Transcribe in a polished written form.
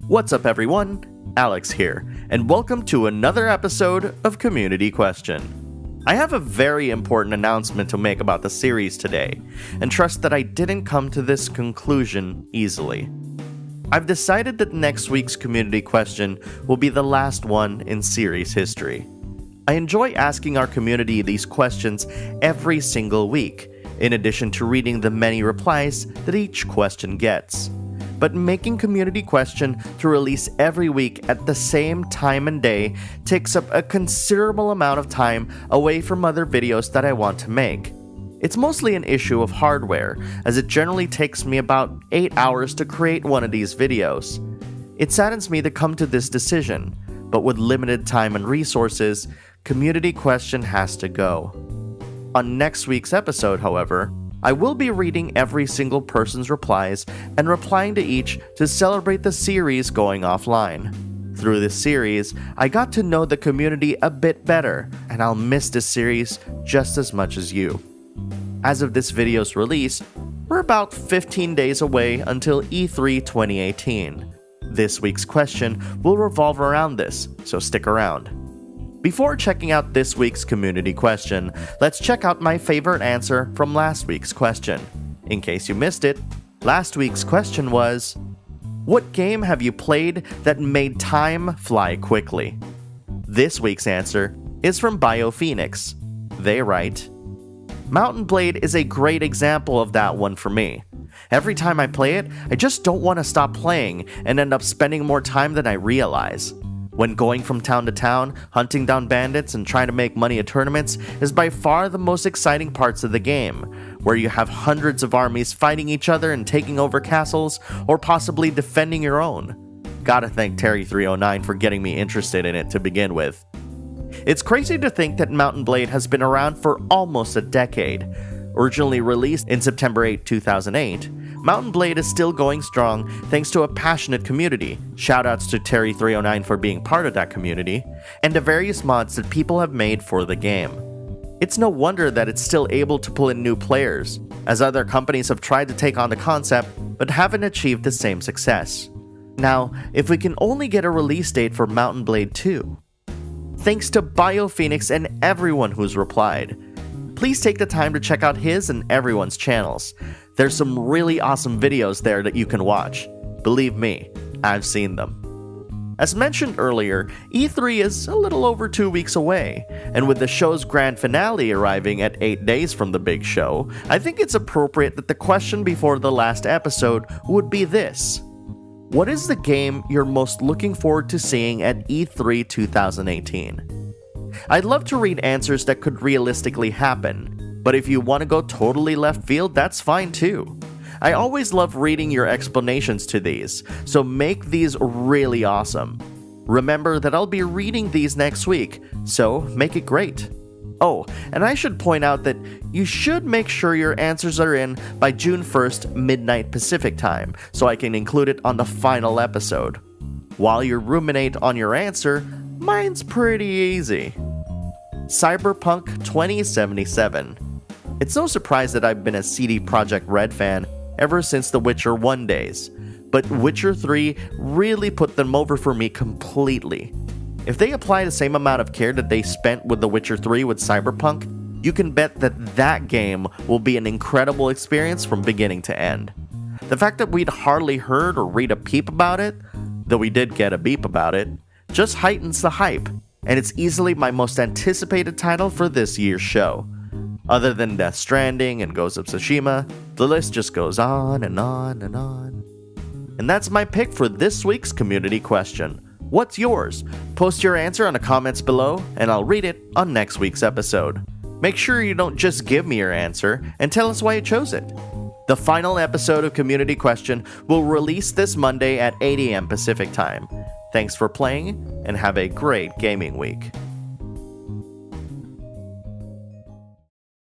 What's up everyone? Alex here, and welcome to another episode of Community Question. I have a very important announcement to make about the series today, and trust that I didn't come to this conclusion easily. I've decided that next week's Community Question will be the last one in series history. I enjoy asking our community these questions every single week, in addition to reading the many replies that each question gets. But making Community Question to release every week at the same time and day takes up a considerable amount of time away from other videos that I want to make. It's mostly an issue of hardware, as it generally takes me about 8 hours to create one of these videos. It saddens me to come to this decision, but with limited time and resources, Community Question has to go. On next week's episode, however, I will be reading every single person's replies and replying to each to celebrate the series going offline. Through this series, I got to know the community a bit better, and I'll miss this series just as much as you. As of this video's release, we're about 15 days away until E3 2018. This week's question will revolve around this, so stick around. Before checking out this week's Community Question, let's check out my favorite answer from last week's question. In case you missed it, last week's question was, what game have you played that made time fly quickly? This week's answer is from BioPhoenix. They write, Mountain Blade is a great example of that one for me. Every time I play it, I just don't want to stop playing and end up spending more time than I realize. When going from town to town, hunting down bandits, and trying to make money at tournaments is by far the most exciting parts of the game, where you have hundreds of armies fighting each other and taking over castles, or possibly defending your own. Gotta thank Terry309 for getting me interested in it to begin with. It's crazy to think that Mountain Blade has been around for almost a decade. Originally released in September 8, 2008, Mountain Blade is still going strong thanks to a passionate community, shoutouts to Terry309 for being part of that community, and the various mods that people have made for the game. It's no wonder that it's still able to pull in new players, as other companies have tried to take on the concept but haven't achieved the same success. Now, if we can only get a release date for Mountain Blade 2. Thanks to BioPhoenix and everyone who's replied. Please take the time to check out his and everyone's channels. There's some really awesome videos there that you can watch. Believe me, I've seen them. As mentioned earlier, E3 is a little over 2 weeks away, and with the show's grand finale arriving at 8 days from the big show, I think it's appropriate that the question before the last episode would be this. What is the game you're most looking forward to seeing at E3 2018? I'd love to read answers that could realistically happen, but if you want to go totally left field, that's fine too. I always love reading your explanations to these, so make these really awesome. Remember that I'll be reading these next week, so make it great. Oh, and I should point out that you should make sure your answers are in by June 1st, midnight Pacific time, so I can include it on the final episode. While you ruminate on your answer, mine's pretty easy. Cyberpunk 2077. It's no surprise that I've been a CD Projekt Red fan ever since The Witcher 1 days, but Witcher 3 really put them over for me completely. If they apply the same amount of care that they spent with The Witcher 3 with Cyberpunk, you can bet that that game will be an incredible experience from beginning to end. The fact that we'd hardly heard or read a peep about it, though we did get a beep about it, just heightens the hype, and it's easily my most anticipated title for this year's show. Other than Death Stranding and Ghost of Tsushima, the list just goes on and on and on. And that's my pick for this week's Community Question. What's yours? Post your answer in the comments below, and I'll read it on next week's episode. Make sure you don't just give me your answer, and tell us why you chose it. The final episode of Community Question will release this Monday at 8 AM Pacific Time. Thanks for playing, and have a great gaming week.